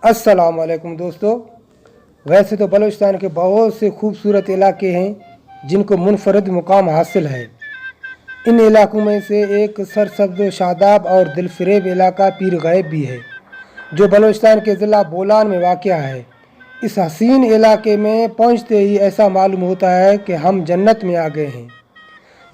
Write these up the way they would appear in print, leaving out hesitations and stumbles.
अस्सलाम वालेकुम दोस्तों। वैसे तो बलूचिस्तान के बहुत से खूबसूरत इलाके हैं जिनको मुनफरद मुकाम हासिल है। इन इलाकों में से एक सरसब्ज़ शादाब और दिलफरेब इलाका पीर गैब भी है, जो बलूचिस्तान के ज़िला बोलान में वाक़या है। इस हसीन इलाके में पहुंचते ही ऐसा मालूम होता है कि हम जन्नत में आ गए हैं।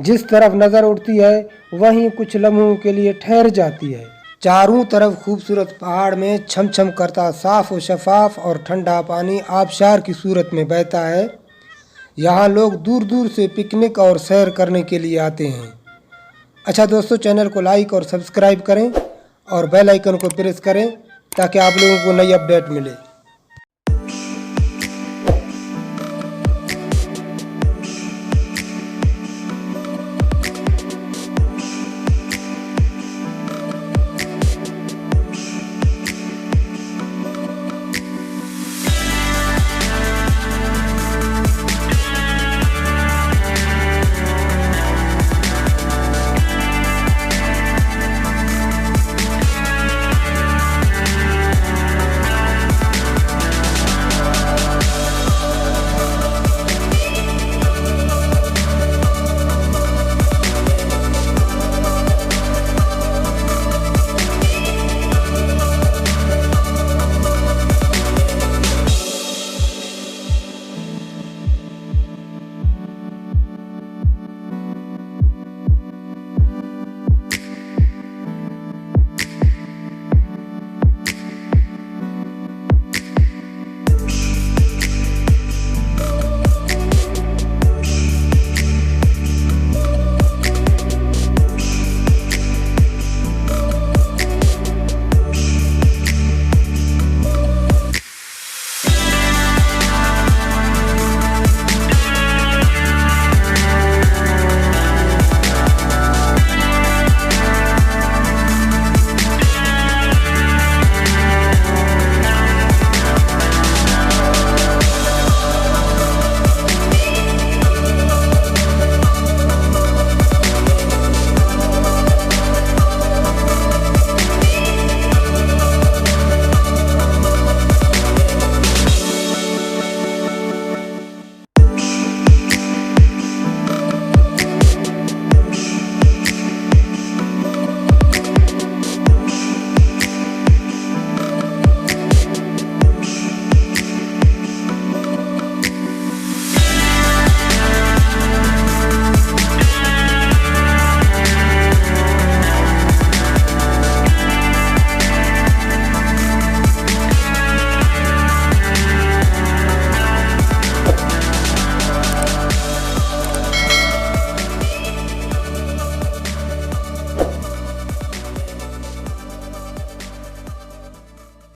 जिस तरफ नज़र उठती है वहीं कुछ लम्हों के लिए ठहर जाती है। चारों तरफ खूबसूरत पहाड़ में छम छम करता साफ़ व शफाफ और ठंडा पानी आबशार की सूरत में बहता है। यहाँ लोग दूर दूर से पिकनिक और सैर करने के लिए आते हैं। अच्छा दोस्तों, चैनल को लाइक और सब्सक्राइब करें और बेल आइकन को प्रेस करें ताकि आप लोगों को नई अपडेट मिले।